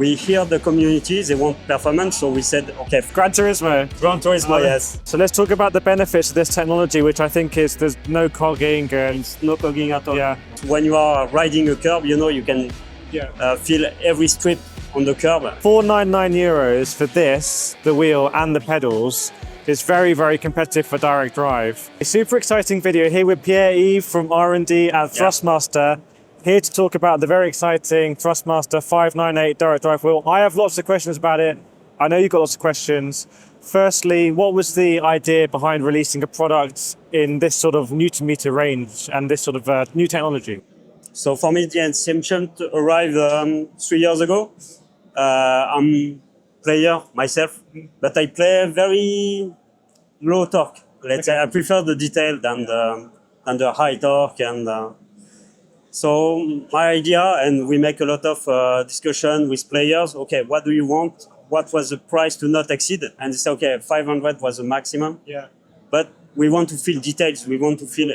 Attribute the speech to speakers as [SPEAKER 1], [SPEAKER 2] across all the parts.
[SPEAKER 1] We hear the community, they want performance, so we said, okay,
[SPEAKER 2] Gran Turismo.
[SPEAKER 1] Gran Turismo, yes.
[SPEAKER 2] So let's talk about the benefits of this technology, which I think is there's no cogging and
[SPEAKER 1] No cogging at all.
[SPEAKER 2] yeah.
[SPEAKER 1] When you are riding a curb, you can feel every strip on the curb.
[SPEAKER 2] €499 for this, the wheel and the pedals, is very, very competitive for direct drive. A super exciting video here with Pierre-Yves from R&D at Thrustmaster, here to talk about the very exciting Thrustmaster 598 direct drive wheel. I have lots of questions about it. I know you've got lots of questions. Firstly, what was the idea behind releasing a product in this sort of Newton meter range and this sort of new technology?
[SPEAKER 1] So for me, the inception arrived 3 years ago. I'm player myself, but I play very low torque. Let's say I prefer the detail than the high torque. And so my idea, and we make a lot of discussion with players. Okay, what do you want? What was the price to not exceed? And they say, okay, 500 was the maximum.
[SPEAKER 2] Yeah.
[SPEAKER 1] But we want to feel details. We want to feel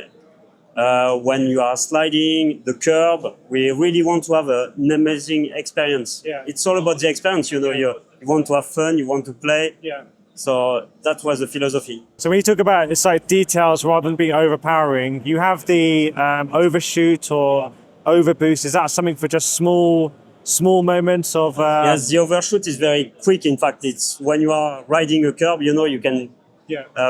[SPEAKER 1] when you are sliding the curb. We really want to have an amazing experience.
[SPEAKER 2] Yeah.
[SPEAKER 1] It's all about the experience. You want to have fun. You want to play.
[SPEAKER 2] Yeah.
[SPEAKER 1] So that was the philosophy.
[SPEAKER 2] So when you talk about it's like details rather than being overpowering, you have the overshoot or overboost. Is that something for just small moments of?
[SPEAKER 1] Yes, the overshoot is very quick. In fact, it's when you are riding a curb, you can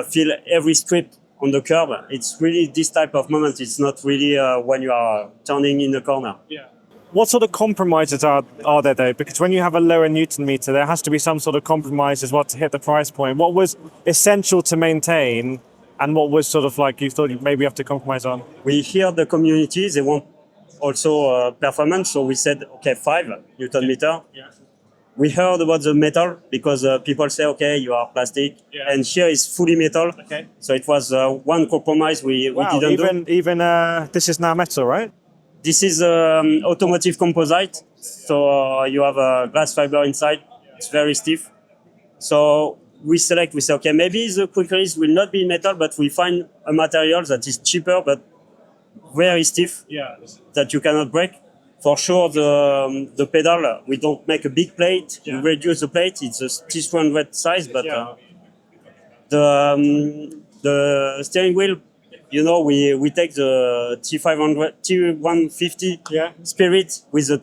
[SPEAKER 1] feel every strip on the curb. It's really this type of moment. It's not really when you are turning in the corner.
[SPEAKER 2] Yeah. What sort of compromises are there though? Because when you have a lower Newton meter, there has to be some sort of compromise as well to hit the price point. What was essential to maintain and what was sort of like you thought you maybe have to compromise on?
[SPEAKER 1] We hear the community, they want also performance. So we said, okay, 5 Newton meter.
[SPEAKER 2] Yeah.
[SPEAKER 1] We heard about the metal because people say, okay, you are plastic.
[SPEAKER 2] Yeah.
[SPEAKER 1] And here is fully metal.
[SPEAKER 2] Okay.
[SPEAKER 1] So it was one compromise we didn't do.
[SPEAKER 2] Even this is now metal, right?
[SPEAKER 1] This is automotive composite, so you have a glass fiber inside. It's very stiff. So we say, okay, maybe the quick release will not be metal, but we find a material that is cheaper but very stiff, that you cannot break. For sure, the pedal, we don't make a big plate. We reduce the plate. It's a T300 size, but the steering wheel, we take the T150 Spirit with the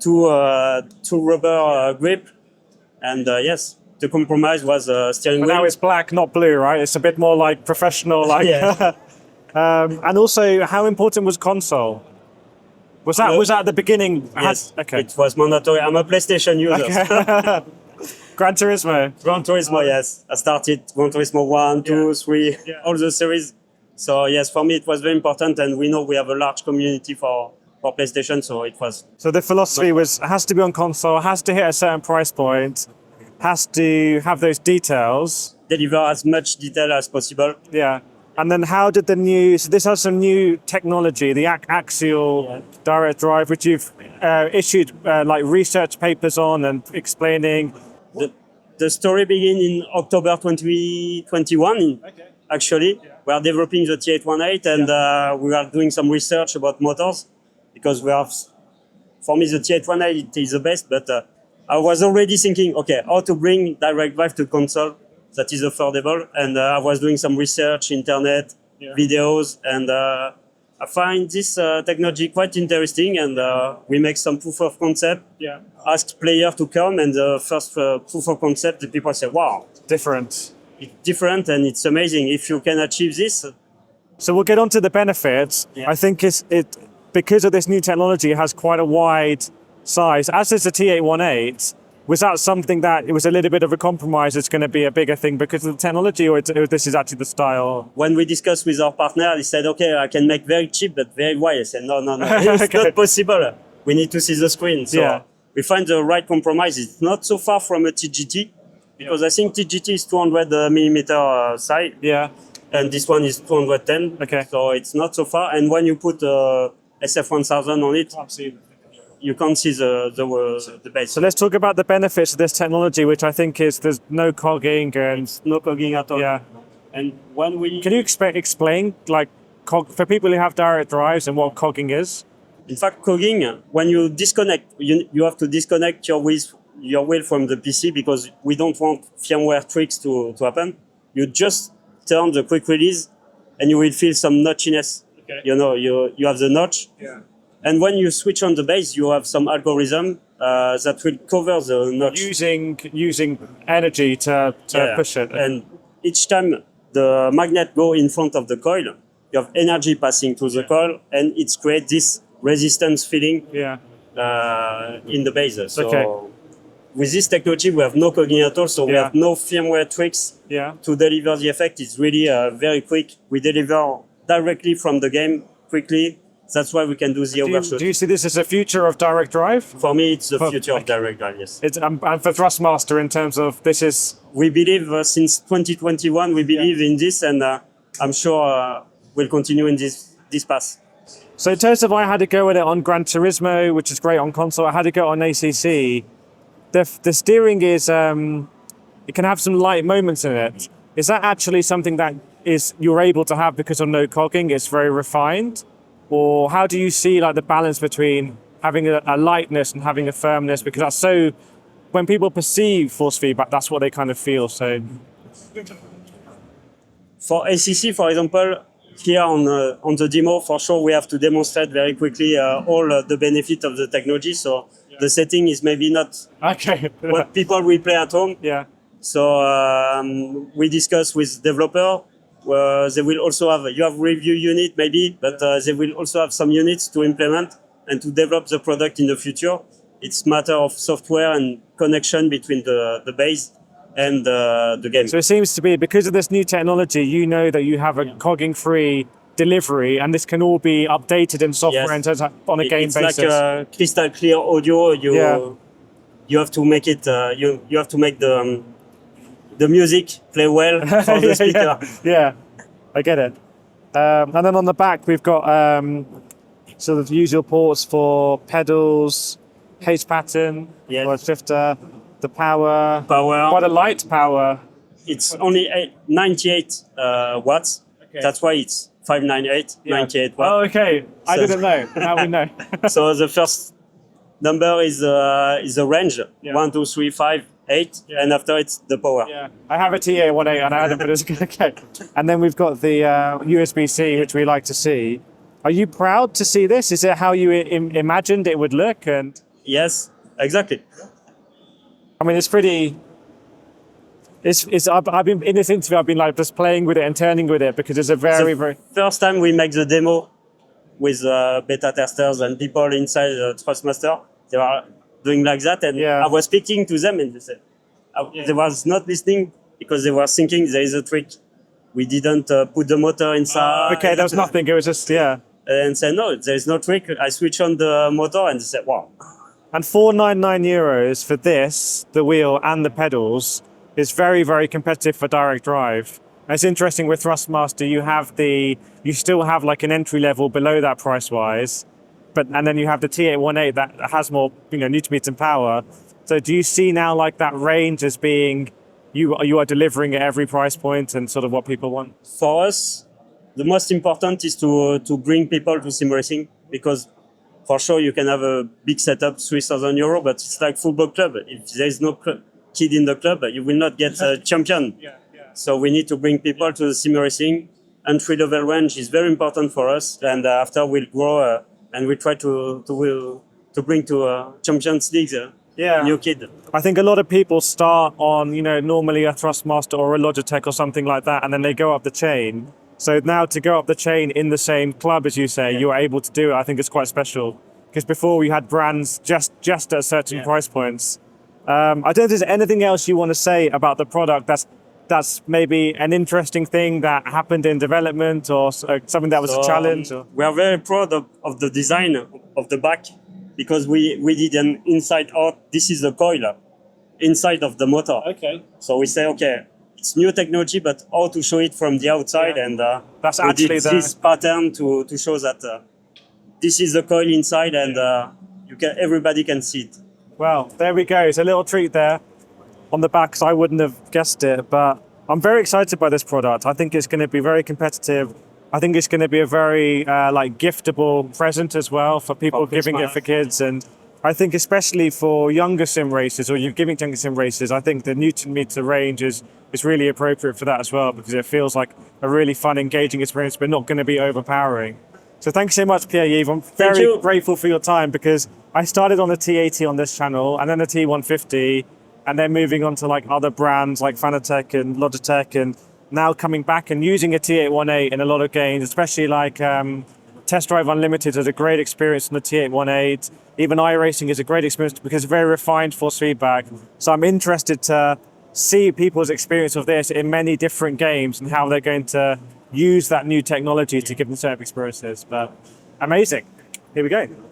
[SPEAKER 1] two rubber grip, and yes, the compromise was steering wheel.
[SPEAKER 2] Now it's black, not blue, right? It's a bit more like professional, like. And also, how important was console? Was that at the beginning?
[SPEAKER 1] Yes,
[SPEAKER 2] okay.
[SPEAKER 1] It was mandatory. I'm a PlayStation user.
[SPEAKER 2] Okay. Gran Turismo.
[SPEAKER 1] Gran Turismo, yes. I started Gran Turismo 1, 2, 3, all the series. So yes, for me it was very important, and we know we have a large community for PlayStation, so it was.
[SPEAKER 2] So the philosophy was, it has to be on console, has to hit a certain price point, has to have those details.
[SPEAKER 1] Deliver as much detail as possible.
[SPEAKER 2] Yeah. And then how did so this has some new technology, the axial direct drive, which you've issued like research papers on and explaining.
[SPEAKER 1] The story began in October 2021, actually. We are developing the T818 and we are doing some research about motors because for me, the T818 is the best, but I was already thinking, okay, how to bring direct drive to console that is affordable. And I was doing some research, internet, videos, and I find this technology quite interesting. And we make some proof of concept, ask players to come, and the first proof of concept, the people say, wow.
[SPEAKER 2] Different.
[SPEAKER 1] It's different and it's amazing if you can achieve this.
[SPEAKER 2] So we'll get on to the benefits. I think it because of this new technology, it has quite a wide size, as is the T818. Was that something that it was a little bit of a compromise? It's going to be a bigger thing because of the technology, or this is actually the style?
[SPEAKER 1] When we discussed with our partner, he said, okay, I can make very cheap, but very wide. I said, no, it's not possible. We need to see the screen. So we find the right compromise. It's not so far from a TGT, because I think TGT is 200 millimeter side. Yeah. And this one is 210. Okay. So it's not so far. And when you put SF1000 on it, you can't see the base.
[SPEAKER 2] So let's talk about the benefits of this technology, which I think is there's no cogging and
[SPEAKER 1] no cogging at all.
[SPEAKER 2] Yeah.
[SPEAKER 1] And when
[SPEAKER 2] can you explain like for people who have direct drives and what cogging is?
[SPEAKER 1] In fact, cogging, when you disconnect, you have to disconnect your wheels your wheel from the PC because we don't want firmware tricks to happen. You just turn the quick release and you will feel some notchiness. Okay. You know, you have the notch. Yeah. And when you switch on the base, you have some algorithm that will cover the notch.
[SPEAKER 2] Using energy to push it.
[SPEAKER 1] And each time the magnet go in front of the coil, you have energy passing through the coil, and it creates this resistance feeling in the base. So with this technology, we have no cogging at all, so we have no firmware tricks to deliver the effect. It's really very quick. We deliver directly from the game quickly. That's why we can do the overshoot.
[SPEAKER 2] Do you see this as a future of direct drive?
[SPEAKER 1] For me, it's the future of direct drive, yes.
[SPEAKER 2] And for Thrustmaster, in terms of this is...
[SPEAKER 1] We believe since 2021, we believe in this, and I'm sure we'll continue in this path.
[SPEAKER 2] So in terms of I had to go with it on Gran Turismo, which is great on console, I had to go on ACC. The steering is, it can have some light moments in it. Is that actually something that you're able to have because of no cogging? It's very refined? Or how do you see like the balance between having a lightness and having a firmness? Because that's so, when people perceive force feedback, that's what they kind of feel. So,
[SPEAKER 1] for ACC, for example, here on the demo, for sure we have to demonstrate very quickly all the benefit of the technology. So the setting is maybe not what people will play at home.
[SPEAKER 2] Yeah.
[SPEAKER 1] So we discuss with developer. They will also you have review unit maybe, but they will also have some units to implement and to develop the product in the future. It's matter of software and connection between the base and the game.
[SPEAKER 2] So it seems to be, because of this new technology, you know that you have a cogging-free delivery, and this can all be updated in software in terms of, on a game basis.
[SPEAKER 1] It's like crystal clear audio. You have to make it. You have to make the music play well for the speaker.
[SPEAKER 2] Yeah, I get it. And then on the back, we've got sort of the usual ports for pedals, H pattern, or shifter, the power. Quite a light power.
[SPEAKER 1] It's only 98 watts. Okay. That's why it's 598, 98 watts.
[SPEAKER 2] Oh, okay. I didn't know. Now we know.
[SPEAKER 1] So the first number is the range, 1, 2, 3, 5, 8, and after it's the power.
[SPEAKER 2] Yeah, I have a TA18 and I had it, but it's okay. And then we've got the USB-C, which we like to see. Are you proud to see this? Is it how you imagined it would look? And
[SPEAKER 1] yes, exactly.
[SPEAKER 2] I mean, it's pretty. I've been in this interview. I've been like just playing with it and turning with it because it's a very.
[SPEAKER 1] First time we make the demo with beta testers and people inside Thrustmaster, they were doing like that, and I was speaking to them, and they said they was not listening because they were thinking there is a trick. We didn't put the motor inside.
[SPEAKER 2] Okay, there was nothing. It was just
[SPEAKER 1] And said no, there is no trick. I switch on the motor, and they said wow.
[SPEAKER 2] And €499 for this, the wheel and the pedals, is very, very competitive for direct drive. And it's interesting with Thrustmaster, you still have like an entry level below that price wise. And then you have the T818 that has more, Newton-meters and power. So do you see now like that range as being, you are delivering at every price point and sort of what people want?
[SPEAKER 1] For us, the most important is to bring people to sim racing, because for sure you can have a big setup, €3,000, but it's like football club. If there is no kid in the club, you will not get a champion. So we need to bring people to the sim racing. Entry-level range is very important for us, and after we'll grow and we try to bring to Champions League new kid.
[SPEAKER 2] I think a lot of people start on, normally a Thrustmaster or a Logitech or something like that, and then they go up the chain. So now to go up the chain in the same club, as you say, you are able to do it. I think it's quite special, because before we had brands just at certain price points. I don't know if there's anything else you want to say about the product that's maybe an interesting thing that happened in development, or something that was a challenge?
[SPEAKER 1] We are very proud of the design of the back, because we did an inside out. This is the coil inside of the motor. Okay. So we say, okay, it's new technology, but how to show it from the outside, and
[SPEAKER 2] that's actually
[SPEAKER 1] this pattern to show that this is the coil inside, and everybody can see it.
[SPEAKER 2] Well, there we go. It's a little treat there on the back, because I wouldn't have guessed it, but I'm very excited by this product. I think it's going to be very competitive. I think it's going to be a very giftable present as well for people, giving it for kids. And I think especially for younger sim racers, or you're giving to younger sim racers, I think the Newton meter range is really appropriate for that as well, because it feels like a really fun, engaging experience, but not going to be overpowering. So thanks so much, Pierre-Yves. I'm very grateful for your time, because I started on the T80 on this channel, and then the T150, and then moving on to like other brands like Fanatec and Logitech, and now coming back and using a T818 in a lot of games, especially like Test Drive Unlimited is a great experience on the T818. Even iRacing is a great experience because it's very refined force feedback. So I'm interested to see people's experience of this in many different games and how they're going to use that new technology to give them certain experiences. But amazing. Here we go.